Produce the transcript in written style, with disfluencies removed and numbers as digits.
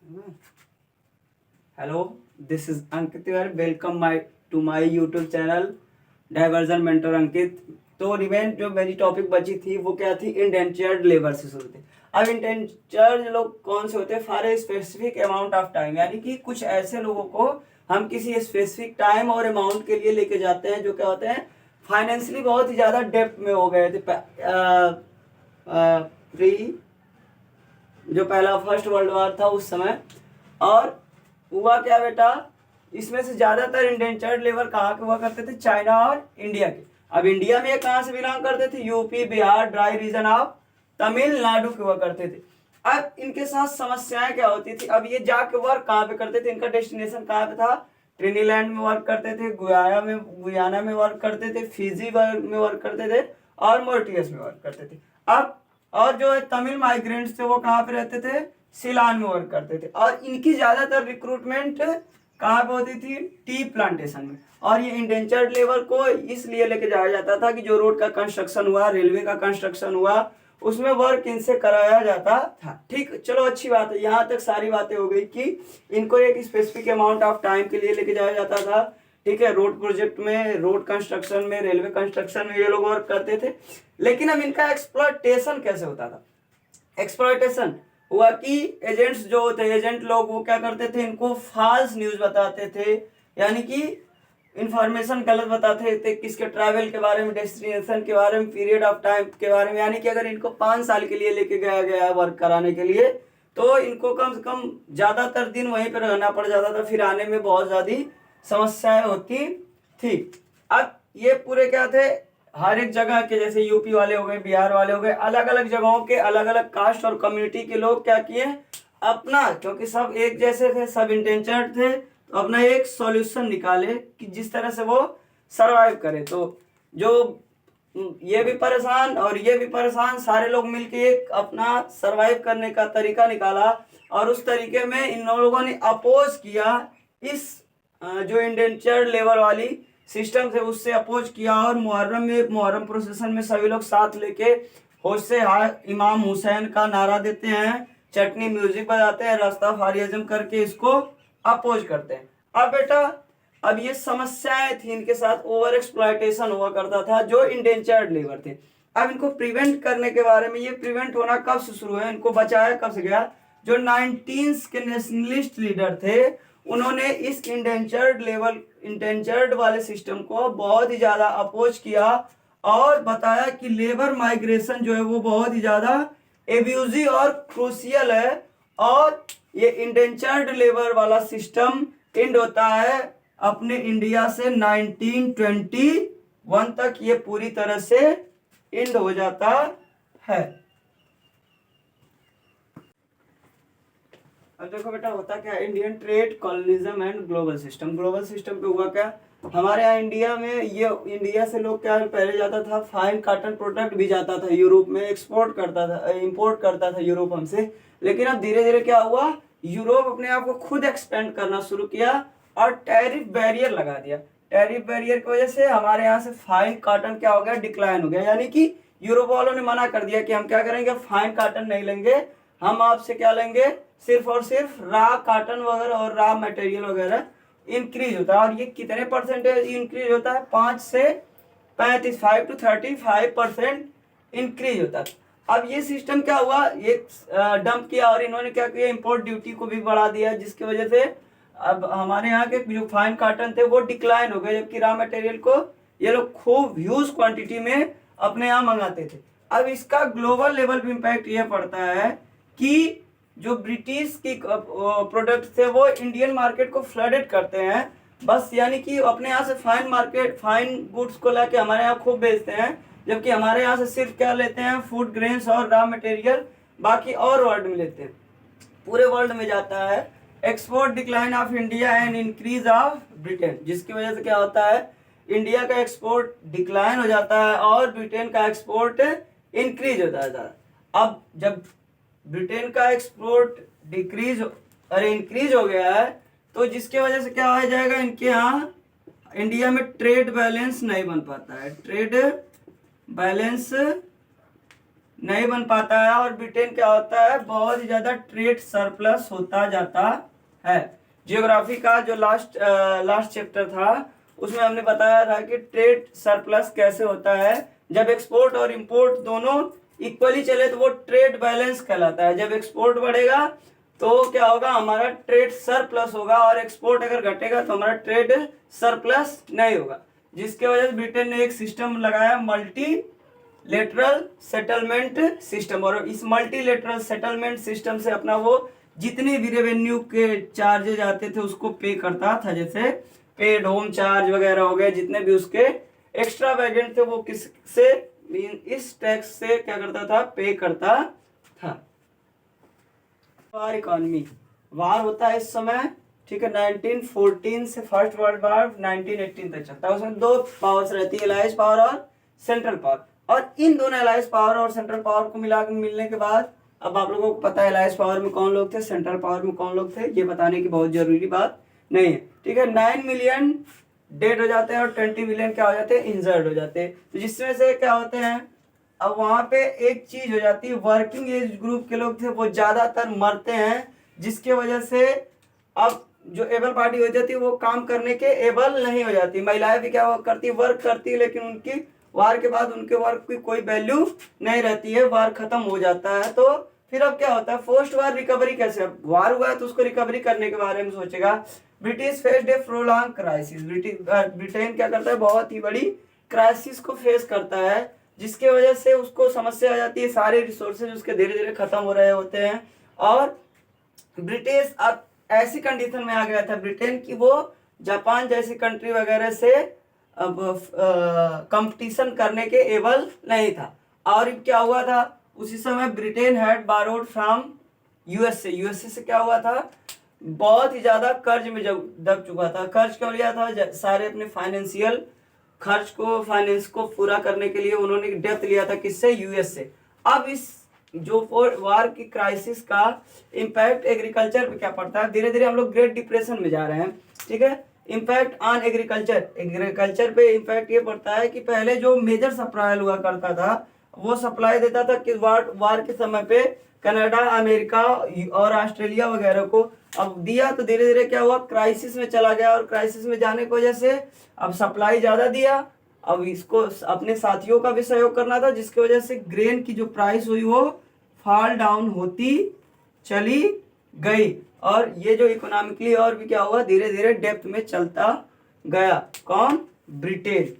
Hello, this is Ankit Tiwari. Welcome to my YouTube channel diversion mentor Ankit. तो remain जो मेरी topic बची थी वो क्या थी, इंडेंचर्ड लेबर से शुरू थी। अब इंडेंचर्ड लोग कौन से होते हैं? For a specific amount of time, यानी कि कुछ ऐसे लोगों को हम किसी स्पेसिफिक टाइम और अमाउंट के लिए लेके जाते हैं जो क्या होते हैं, फाइनेंशियली बहुत ही ज़्यादा डेप्थ में हो गए थे। प्री जो पहला फर्स्ट वर्ल्ड वॉर था उस समय। और हुआ क्या बेटा, इसमें से ज्यादातर इंडेंचर्ड लेबर कहाँ के हुआ करते थे? चाइना और इंडिया के। अब इंडिया में ये कहाँ से बिलोंग करते थे? UP, Bihar, dry region of Tamil Nadu के हुआ करते थे। अब इनके साथ समस्याएं क्या होती थी? अब ये जाके वर्क कहाँ पे करते थे? इनका डेस्टिनेशन कहाँ पे था? ट्रिनीलैंड में वर्क करते थे, गुयाना में वर्क करते थे, फिजी में वर्क करते थे और मॉरिटियस में वर्क करते थे। अब और जो तमिल माइग्रेंट्स थे वो कहाँ पे रहते थे? सिलान में वर्क करते थे। और इनकी ज्यादातर रिक्रूटमेंट कहाँ पे होती थी? टी प्लांटेशन में। और ये इंडेंचर्ड लेबर को इसलिए लेके जाया जाता था कि जो रोड का कंस्ट्रक्शन हुआ, रेलवे का कंस्ट्रक्शन हुआ, उसमें वर्क इनसे कराया जाता था। ठीक, चलो अच्छी बात है, यहाँ तक सारी बातें हो गई कि इनको एक स्पेसिफिक अमाउंट ऑफ टाइम के लिए लेके जाया जाता था। ठीक है, रोड प्रोजेक्ट में, रोड कंस्ट्रक्शन में, रेलवे कंस्ट्रक्शन में ये लोग वर्क करते थे। लेकिन अब इनका एक्सप्लॉयटेशन कैसे होता था? एक्सप्लॉयटेशन हुआ कि एजेंट्स जो होते, एजेंट लोग वो क्या करते थे, इनको फॉल्स न्यूज बताते थे, यानी कि इंफॉर्मेशन गलत बताते थे किसके ट्रैवल के बारे में, डेस्टिनेशन के बारे में, पीरियड ऑफ टाइम के बारे में। यानी कि अगर इनको 5 साल के लिए लेके गया गया वर्क कराने के लिए, तो इनको कम से कम ज्यादातर दिन वहीं पर रहना पड़ जाता था, फिर आने में बहुत ज्यादा समस्याएं होती थी। अब ये पूरे क्या थे, हर एक जगह के, जैसे यूपी वाले हो गए, बिहार वाले हो गए, अलग अलग जगहों के अलग अलग कास्ट और कम्युनिटी के लोग क्या किए अपना, क्योंकि सब एक जैसे थे, सब इंटेंचर्ड थे, तो अपना एक सॉल्यूशन निकाले कि जिस तरह से वो सरवाइव करे। तो जो ये भी परेशान और ये भी परेशान, सारे लोग मिलके एक अपना सरवाइव करने का तरीका निकाला। और उस तरीके में इन लोगों ने अपोज किया इस जो इंडेंचर्ड लेबर वाली सिस्टम से, उससे अपोज किया। और मुहर्रम प्रोसेशन में सभी लोग साथ लेके होश से इमाम हुसैन का नारा देते हैं, चटनी म्यूजिक बजाते हैं, रास्ताफारियज्म करके इसको अपोज करते हैं। अब बेटा, अब ये समस्याएं थी इनके साथ, ओवर एक्सप्लॉयटेशन हुआ करता था जो इंडेंचर्ड लेबर थे। अब इनको प्रिवेंट करने के बारे में, ये प्रिवेंट होना कब से शुरू है, इनको बचाया कब से गया? जो 19 के नेशनलिस्ट लीडर थे, उन्होंने इस इंडेंचर्ड वाले सिस्टम को बहुत ही ज्यादा अपोज किया और बताया कि लेबर माइग्रेशन जो है वो बहुत ही ज्यादा एब्यूजिव और क्रूशियल है। और ये इंडेंचर्ड लेबर वाला सिस्टम एंड होता है अपने इंडिया से 1921 तक, ये पूरी तरह से एंड हो जाता है। अब देखो बेटा, होता क्या है, Indian trade, colonialism and global system. Global system पे हुआ क्या, हमारे यहाँ इंडिया में, ये इंडिया से लोग क्या पहले जाता था, फाइन कॉटन प्रोडक्ट भी जाता था यूरोप में, एक्सपोर्ट करता था, इंपोर्ट करता था यूरोप हमसे। लेकिन अब धीरे धीरे क्या हुआ, यूरोप अपने आप को खुद एक्सपेंड करना शुरू किया और टैरिफ बैरियर लगा दिया। टैरिफ बैरियर की वजह से हमारे यहाँ से फाइन कॉटन क्या हो गया, डिक्लाइन हो गया। यानी कि यूरोप वालों ने मना कर दिया कि हम क्या करेंगे, फाइन कॉटन नहीं लेंगे, हम आपसे क्या लेंगे, सिर्फ और सिर्फ रा कॉटन वगैरह और रा मटेरियल वगैरह इंक्रीज होता है। और ये कितने परसेंटेज इंक्रीज होता है? 5 से 35, 5 to 35% इंक्रीज होता है। अब ये सिस्टम क्या हुआ, ये डंप किया और इन्होंने क्या किया, इंपोर्ट ड्यूटी को भी बढ़ा दिया, जिसकी वजह से अब हमारे यहाँ के जो फाइन कॉटन थे वो डिक्लाइन हो गए, जबकि रा मटेरियल को ये लोग खूब ह्यूज क्वांटिटी में अपने यहाँ मंगाते थे। अब इसका ग्लोबल लेवल पे इम्पैक्ट ये पड़ता है कि जो ब्रिटिश की प्रोडक्ट थे वो इंडियन मार्केट को फ्लडेड करते हैं बस, यानी कि अपने यहाँ से फाइन गुड्स को लाके हमारे यहाँ खूब बेचते हैं, जबकि हमारे यहाँ से सिर्फ क्या लेते हैं, फूड ग्रेन्स और रॉ मटेरियल, बाकी और वर्ल्ड में लेते हैं, पूरे वर्ल्ड में जाता है। Export decline of India and increase of Britain, जिसकी वजह से क्या होता है, इंडिया का एक्सपोर्ट डिक्लाइन हो जाता है और ब्रिटेन का एक्सपोर्ट इंक्रीज होता है। अब जब ब्रिटेन का एक्सपोर्ट इंक्रीज हो गया है, तो जिसके वजह से क्या हो जाएगा, इनके यहाँ इंडिया में ट्रेड बैलेंस नहीं बन पाता है, ट्रेड बैलेंस नहीं बन पाता है और ब्रिटेन क्या होता है, बहुत ही ज्यादा ट्रेड सरप्लस होता जाता है। जियोग्राफी का जो लास्ट चैप्टर था उसमें हमने बताया था कि ट्रेड सरप्लस कैसे होता है। जब एक्सपोर्ट और इंपोर्ट दोनों इक्वली चले तो वो ट्रेड बैलेंस कहलाता है। जब एक्सपोर्ट बढ़ेगा तो क्या होगा, हमारा ट्रेड सरप्लस होगा, और एक्सपोर्ट अगर घटेगा तो हमारा ट्रेड सरप्लस नहीं होगा। जिसके वजह से ब्रिटेन ने एक सिस्टम लगाया, मल्टी लेटरल सेटलमेंट सिस्टम, और इस मल्टीलेटरल सेटलमेंट सिस्टम से अपना वो जितने भी रेवेन्यू के चार्जेज आते थे उसको पे करता था। जैसे पेड होम चार्ज वगैरह हो गए, जितने भी उसके एक्स्ट्रा वैगेंट थे वो किससे, इस टैक्स से क्या करता था, पे करता था। वार इकोनॉमी, वार होता है इस समय, ठीक है, 1914 से फर्स्ट वर्ल्ड वार 1918 तक चलता है। उसमें दो पावर्स रहती है, एलाइज पावर और सेंट्रल पावर। और इन दोनों एलाइज पावर और सेंट्रल पावर को मिलने के बाद अब आप लोगों को पता है एलाइज पावर में कौन लोग थे, सेंट्रल पावर में कौन लोग थे, ये बताने की बहुत जरूरी बात नहीं है, ठीक है। 9 मिलियन डेड हो जाते हैं और 20 मिलियन क्या हो जाते हैं, इंजर्ड हो जाते हैं। तो जिसमें से क्या होते हैं, अब वहां पे एक चीज हो जाती है, वर्किंग एज ग्रुप के लोग थे वो ज्यादातर मरते हैं, जिसके वजह से अब जो एबल पार्टी हो जाती है वो काम करने के एबल नहीं हो जाती। महिलाएं भी क्या करती, वर्क करती है, लेकिन उनकी वार के बाद उनके वर्क की कोई वैल्यू नहीं रहती है, वार खत्म हो जाता है। तो फिर अब क्या होता है, पोस्ट वार रिकवरी कैसे, अब वार हुआ है तो उसको रिकवरी करने के बारे में सोचेगा। ब्रिटिश फेस्ड ए प्रोलॉन्ग क्राइसिस, ब्रिटेन क्या करता है, बहुत ही बड़ी क्राइसिस को फेस करता है, जिसके वजह से उसको समस्या आ जाती है, सारे रिसोर्सेज उसके धीरे धीरे खत्म हो रहे होते हैं। और ब्रिटिश अब ऐसी कंडीशन में आ गया था ब्रिटेन की वो जापान जैसी कंट्री वगैरह से अब कंपटीशन करने के एबल नहीं था। और क्या हुआ था, उसी समय Britain had borrowed from USA से क्या हुआ था, बहुत ही ज्यादा कर्ज में जब दब चुका था। कर्ज क्यों लिया था, सारे अपने फाइनेंशियल खर्च को, फाइनेंस को पूरा करने के लिए उन्होंने डेप्थ लिया था, किससे, यूएस से। अब इस जो वार की क्राइसिस का इम्पैक्ट एग्रीकल्चर पे क्या पड़ता है, धीरे धीरे हम लोग ग्रेट डिप्रेशन में जा रहे हैं, ठीक है। इम्पैक्ट ऑन एग्रीकल्चर पे इम्पैक्ट ये पड़ता है कि पहले जो मेजर सप्लाई हुआ करता था वो सप्लाई देता था कि वार के समय पे कनाडा, अमेरिका और ऑस्ट्रेलिया वगैरह को, अब दिया तो धीरे धीरे क्या हुआ, क्राइसिस में चला गया, और क्राइसिस में जाने की वजह से अब सप्लाई ज्यादा दिया, अब इसको अपने साथियों का भी सहयोग करना था, जिसकी वजह से ग्रेन की जो प्राइस हुई वो फॉल डाउन होती चली गई, और ये जो इकोनॉमिकली और भी क्या हुआ, धीरे धीरे डेप्थ में चलता गया। कौन, ब्रिटेन।